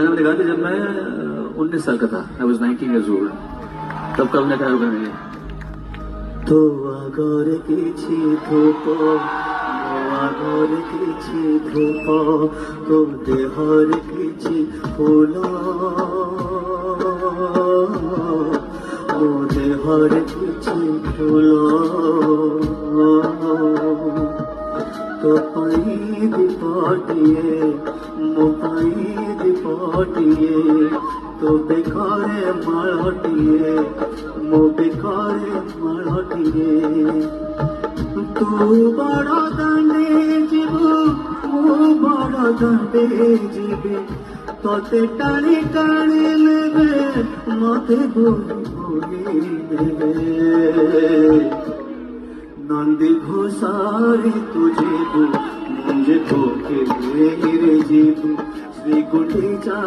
मैंने कहा कि जब मैं 19 साल का था, आई वॉज 19 years old, तब कल ने कहा गाने तो आगर किछि धूप आगर किछि धूप तो देहर किछि फूल ओ देहर किछि फूल तो पाई दीपटिए मो पाई दीपटिए तो बेकारे मालटिए मो बेकारे मालटिए तू बड़ा दांडे जीवु मो बड़ा दांडे जीवे तोते टाणी टाणी लेबे मते बोली बोली देबे नंदी घोषारी तुझे मुझे तो के रे जीव श्री गुंडीचा